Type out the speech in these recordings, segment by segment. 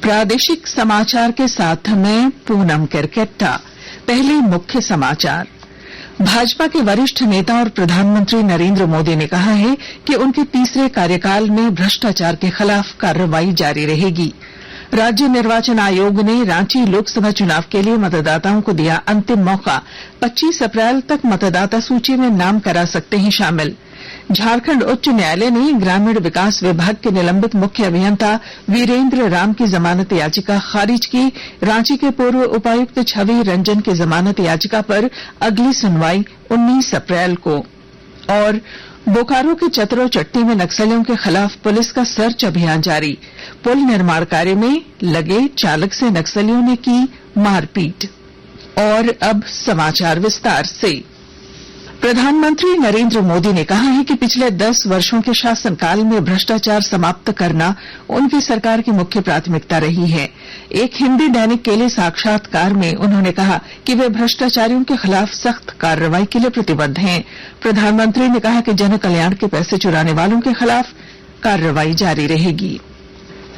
प्रादेशिक समाचार के साथ मैं पूनम केरकेट्टा। पहले मुख्य समाचार। भाजपा के वरिष्ठ नेता और प्रधानमंत्री नरेंद्र मोदी ने कहा है कि उनके तीसरे कार्यकाल में भ्रष्टाचार के खिलाफ कार्रवाई जारी रहेगी। राज्य निर्वाचन आयोग ने रांची लोकसभा चुनाव के लिए मतदाताओं को दिया अंतिम मौका। 25 अप्रैल तक मतदाता सूची में नाम करा सकते हैं शामिल। झारखंड उच्च न्यायालय ने ग्रामीण विकास विभाग के निलंबित मुख्य अभियंता वीरेंद्र राम की जमानत याचिका खारिज की। रांची के पूर्व उपायुक्त छवि रंजन की जमानत याचिका पर अगली सुनवाई 19 अप्रैल को। और बोकारो के चतरो चट्टी में नक्सलियों के खिलाफ पुलिस का सर्च अभियान जारी। पुल निर्माण कार्य में लगे चालक से नक्सलियों ने की मारपीट। और अब समाचार विस्तार से। प्रधानमंत्री नरेंद्र मोदी ने कहा है कि पिछले 10 वर्षों के शासनकाल में भ्रष्टाचार समाप्त करना उनकी सरकार की मुख्य प्राथमिकता रही है। एक हिंदी दैनिक के लिए साक्षात्कार में उन्होंने कहा कि वे भ्रष्टाचारियों के खिलाफ सख्त कार्रवाई के लिए प्रतिबद्ध हैं। प्रधानमंत्री ने कहा कि जन कल्याण के पैसे चुराने वालों के खिलाफ कार्रवाई जारी रहेगी।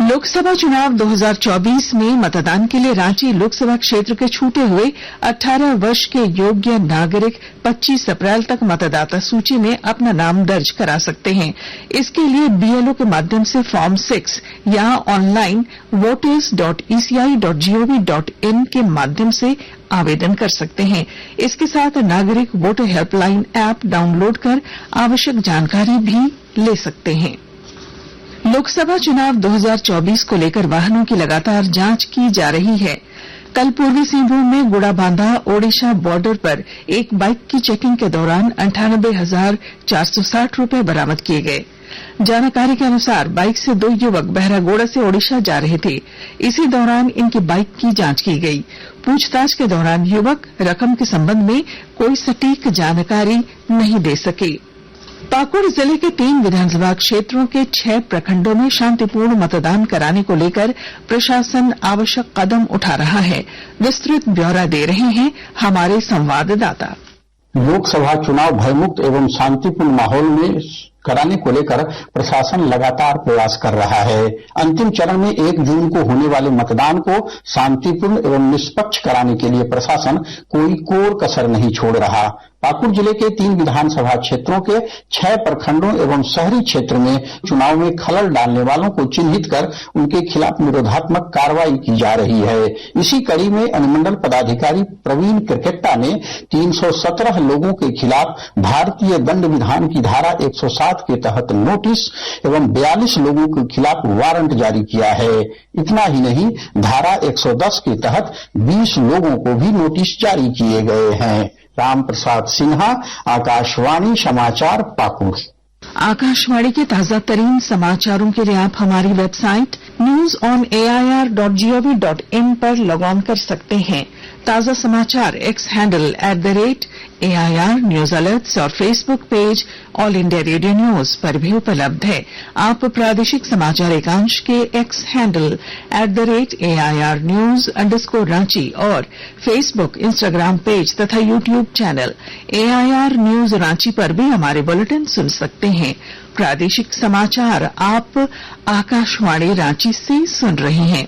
लोकसभा चुनाव 2024 में मतदान के लिए रांची लोकसभा क्षेत्र के छूटे हुए 18 वर्ष के योग्य नागरिक 25 अप्रैल तक मतदाता सूची में अपना नाम दर्ज करा सकते हैं। इसके लिए बीएलओ के माध्यम से फॉर्म 6 या ऑनलाइन voters.eci.gov.in के माध्यम से आवेदन कर सकते हैं। इसके साथ नागरिक वोटर हेल्पलाइन ऐप डाउनलोड कर आवश्यक जानकारी भी ले सकते हैं। लोकसभा चुनाव 2024 को लेकर वाहनों की लगातार जांच की जा रही है। कल पूर्वी सिंहभूम में गुड़ाबांधा ओडिशा बॉर्डर पर एक बाइक की चेकिंग के दौरान 98,460 रूपये बरामद किए गए। जानकारी के अनुसार बाइक से 2 युवक बहरागोड़ा से ओडिशा जा रहे थे। इसी दौरान इनकी बाइक की जांच की गई। पूछताछ के दौरान युवक रकम के संबंध में कोई सटीक जानकारी नहीं दे सके। पाकुड़ जिले के 3 विधानसभा क्षेत्रों के 6 प्रखंडों में शांतिपूर्ण मतदान कराने को लेकर प्रशासन आवश्यक कदम उठा रहा है। विस्तृत ब्यौरा दे रहे हैं हमारे संवाददाता। लोकसभा चुनाव भयमुक्त एवं शांतिपूर्ण माहौल में कराने को लेकर प्रशासन लगातार प्रयास कर रहा है। अंतिम चरण में 1 जून को होने वाले मतदान को शांतिपूर्ण एवं निष्पक्ष कराने के लिए प्रशासन कोई कोर कसर नहीं छोड़ रहा। पाकुड़ जिले के 3 विधानसभा क्षेत्रों के 6 प्रखंडों एवं शहरी क्षेत्र में चुनाव में खलल डालने वालों को चिन्हित कर उनके खिलाफ निरोधात्मक कार्रवाई की जा रही है। इसी कड़ी में अनुमंडल पदाधिकारी प्रवीण केरकेट्टा ने 317 लोगों के खिलाफ भारतीय दंड विधान की धारा 107 के तहत नोटिस एवं 42 लोगों के खिलाफ वारंट जारी किया है। इतना ही नहीं, धारा 110 के तहत 20 लोगों को भी नोटिस जारी किए गए हैं। राम प्रसाद सिन्हा, आकाशवाणी समाचार, पाकुड़। आकाशवाणी के ताजा तरीन समाचारों के लिए आप हमारी वेबसाइट newsonair.gov.in पर लॉग ऑन कर सकते हैं। ताजा समाचार X handle @AIR news alerts और Facebook page All India Radio News पर भी उपलब्ध है। आप प्रादेशिक समाचार एकांश के एक्स हैंडल @AIR न्यूज_रांची और फेसबुक, इंस्टाग्राम पेज तथा YouTube channel AIR news Ranchi पर भी हमारे बुलेटिन सुन सकते हैं। प्रादेशिक समाचार आप आकाशवाणी रांची से सुन रहे हैं।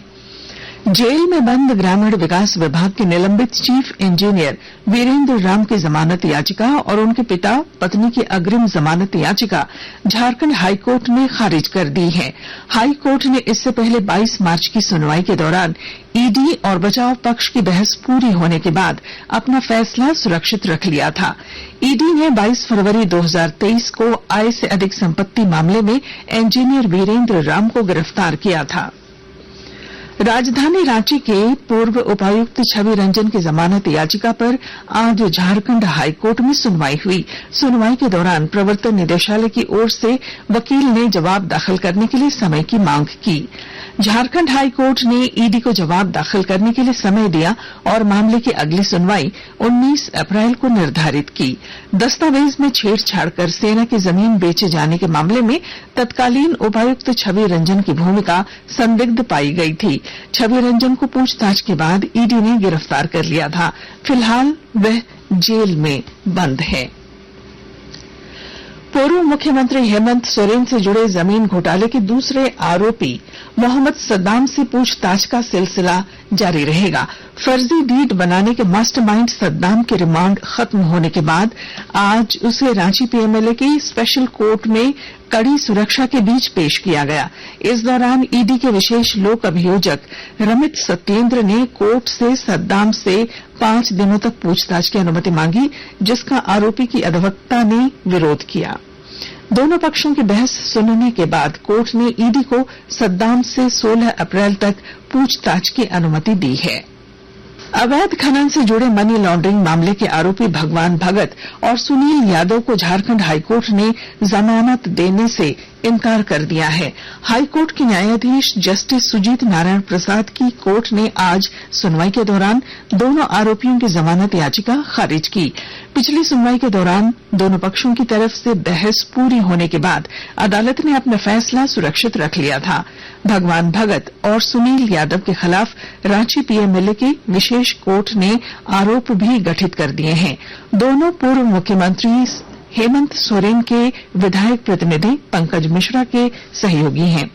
जेल में बंद ग्रामीण विकास विभाग के निलंबित चीफ इंजीनियर वीरेंद्र राम की जमानत याचिका और उनके पिता पत्नी की अग्रिम जमानत याचिका झारखंड हाईकोर्ट ने खारिज कर दी है। हाईकोर्ट ने इससे पहले 22 मार्च की सुनवाई के दौरान ईडी और बचाव पक्ष की बहस पूरी होने के बाद अपना फैसला सुरक्षित रख लिया था। ईडी ने 22 फरवरी 2023 को आय से अधिक संपत्ति मामले में इंजीनियर वीरेंद्र राम को गिरफ्तार किया था। राजधानी रांची के पूर्व उपायुक्त छवि रंजन की जमानत याचिका पर आज झारखंड हाईकोर्ट में सुनवाई हुई। सुनवाई के दौरान प्रवर्तन निदेशालय की ओर से वकील ने जवाब दाखिल करने के लिए समय की मांग की। झारखंड हाईकोर्ट ने ईडी को जवाब दाखिल करने के लिए समय दिया और मामले की अगली सुनवाई 19 अप्रैल को निर्धारित की। दस्तावेज में छेड़छाड़ कर सेना की जमीन बेचे जाने के मामले में तत्कालीन उपायुक्त छवि रंजन की भूमिका संदिग्ध पाई गई थी। छवि रंजन को पूछताछ के बाद ईडी ने गिरफ्तार कर लिया था। फिलहाल वह जेल में बंद है। पूर्व मुख्यमंत्री हेमंत सोरेन से जुड़े जमीन घोटाले के दूसरे आरोपी मोहम्मद सद्दाम से पूछताछ का सिलसिला जारी रहेगा। फर्जी डीड बनाने के मास्टरमाइंड सद्दाम के रिमांड खत्म होने के बाद आज उसे रांची पीएमएलए की स्पेशल कोर्ट में कड़ी सुरक्षा के बीच पेश किया गया। इस दौरान ईडी के विशेष लोक अभियोजक रमित सत्येंद्र ने कोर्ट से सद्दाम से 5 दिनों तक पूछताछ की अनुमति मांगी, जिसका आरोपी की अधिवक्ता ने विरोध किया। दोनों पक्षों की बहस सुनने के बाद कोर्ट ने ईडी को सद्दाम से 16 अप्रैल तक पूछताछ की अनुमति दी है। अवैध खनन से जुड़े मनी लॉन्ड्रिंग मामले के आरोपी भगवान भगत और सुनील यादव को झारखंड हाईकोर्ट ने जमानत देने से इनकार कर दिया है। हाईकोर्ट के न्यायाधीश जस्टिस सुजीत नारायण प्रसाद की कोर्ट ने आज सुनवाई के दौरान दोनों आरोपियों की जमानत याचिका खारिज की। पिछली सुनवाई के दौरान दोनों पक्षों की तरफ से बहस पूरी होने के बाद अदालत ने अपना फैसला सुरक्षित रख लिया था। भगवान भगत और सुनील यादव के खिलाफ रांची पीएमएलए की विशेष कोर्ट ने आरोप भी गठित कर दिए हैं। दोनों पूर्व मुख्यमंत्री हेमंत सोरेन के विधायक प्रतिनिधि पंकज मिश्रा के सहयोगी हैं।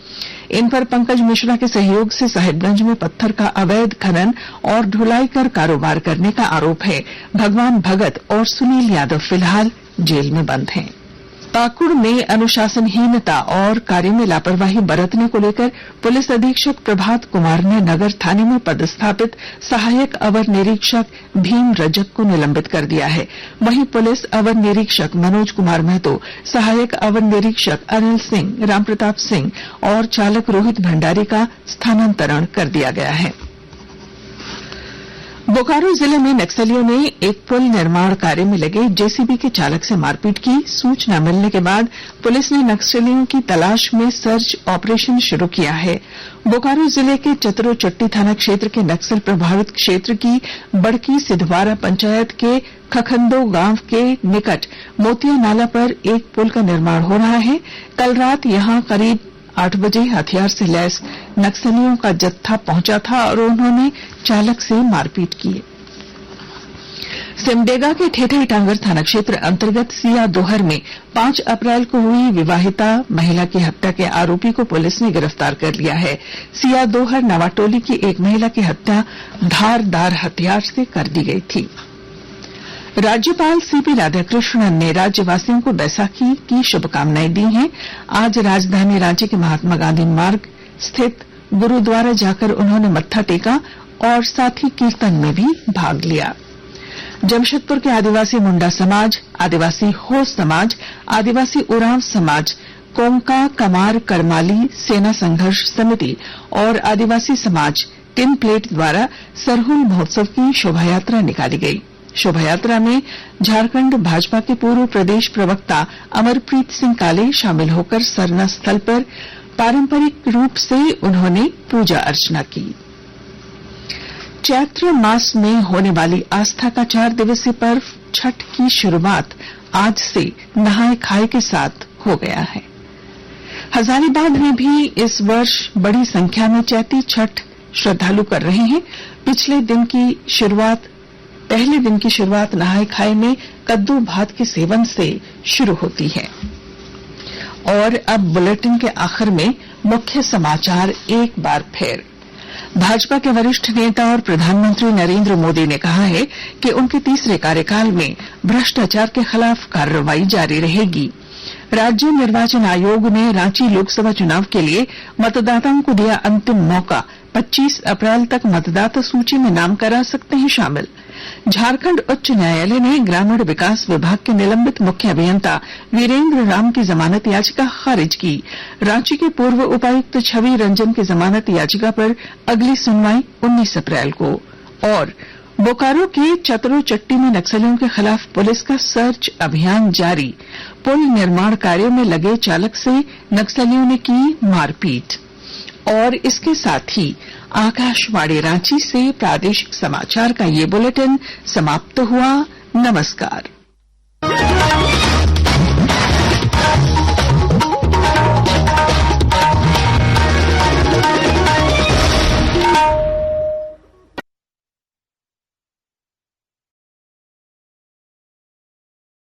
इन पर पंकज मिश्रा के सहयोग से साहिबगंज में पत्थर का अवैध खनन और ढुलाई कर कारोबार करने का आरोप है। भगवान भगत और सुनील यादव फिलहाल जेल में बंद हैं। पाकुड़ में अनुशासनहीनता और कार्य में लापरवाही बरतने को लेकर पुलिस अधीक्षक प्रभात कुमार ने नगर थाने में पदस्थापित सहायक अवर निरीक्षक भीम रजक को निलंबित कर दिया है। वहीं पुलिस अवर निरीक्षक मनोज कुमार महतो, सहायक अवर निरीक्षक अनिल सिंह, रामप्रताप सिंह और चालक रोहित भंडारी का स्थानांतरण कर दिया गया है। बोकारो जिले में नक्सलियों ने एक पुल निर्माण कार्य में लगे जेसीबी के चालक से मारपीट की। सूचना मिलने के बाद पुलिस ने नक्सलियों की तलाश में सर्च ऑपरेशन शुरू किया है। बोकारो जिले के चतरोचट्टी थाना क्षेत्र के नक्सल प्रभावित क्षेत्र की बड़की सिधवारा पंचायत के खखंदो गांव के निकट मोतिया नाला पर एक पुल का निर्माण हो रहा है। कल रात यहां करीब 8 बजे हथियार से लैस नक्सलियों का जत्था पहुंचा था और उन्होंने चालक से मारपीट की। सिमडेगा के ठेठई टांगर थाना क्षेत्र अंतर्गत सिया दोहर में 5 अप्रैल को हुई विवाहिता महिला की हत्या के आरोपी को पुलिस ने गिरफ्तार कर लिया है। सिया दोहर नवाटोली की एक महिला की हत्या धारदार हथियार से कर दी गई थी। राज्यपाल सीपी राधाकृष्णन ने राज्यवासियों को बैसाखी की शुभकामनाएं दी हैं। आज राजधानी रांची के महात्मा गांधी मार्ग स्थित गुरुद्वारा जाकर उन्होंने मत्था टेका और साथ ही कीर्तन में भी भाग लिया। जमशेदपुर के आदिवासी मुंडा समाज, आदिवासी हो समाज, आदिवासी उरांव समाज, कोंका कमार करमाली सेना संघर्ष समिति और आदिवासी समाज टिन प्लेट द्वारा सरहुल महोत्सव की शोभायात्रा निकाली गई। शोभायात्रा में झारखंड भाजपा के पूर्व प्रदेश प्रवक्ता अमरप्रीत सिंह काले शामिल होकर सरना स्थल पर पारंपरिक रूप से उन्होंने पूजा अर्चना की। चैत्र मास में होने वाली आस्था का 4 दिवसीय पर्व छठ की शुरुआत आज से नहाय खाए के साथ हो गया है। हजारीबाग में भी इस वर्ष बड़ी संख्या में चैती छठ श्रद्धालु कर रहे हैं। पहले दिन की शुरुआत नहाय खाए में कद्दू भात के सेवन से शुरू होती है। और अब बुलेटिन के आखिर में मुख्य समाचार एक बार फिर। भाजपा के वरिष्ठ नेता और प्रधानमंत्री नरेंद्र मोदी ने कहा है कि उनके तीसरे कार्यकाल में भ्रष्टाचार के खिलाफ कार्रवाई जारी रहेगी। राज्य निर्वाचन आयोग ने रांची लोकसभा चुनाव के लिए मतदाताओं को दिया अंतिम मौका। 25 अप्रैल तक मतदाता सूची में नाम करा सकते हैं शामिल। झारखंड उच्च न्यायालय ने ग्रामीण विकास विभाग के निलंबित मुख्य अभियंता वीरेंद्र राम की जमानत याचिका खारिज की। रांची के पूर्व उपायुक्त छवि रंजन की जमानत याचिका पर अगली सुनवाई 19 अप्रैल को। और बोकारो के चतरोचट्टी में नक्सलियों के खिलाफ पुलिस का सर्च अभियान जारी। पुल निर्माण कार्य में लगे चालक से नक्सलियों ने की मारपीट। और इसके साथ ही आकाशवाणी रांची से प्रादेशिक समाचार का ये बुलेटिन समाप्त हुआ। नमस्कार।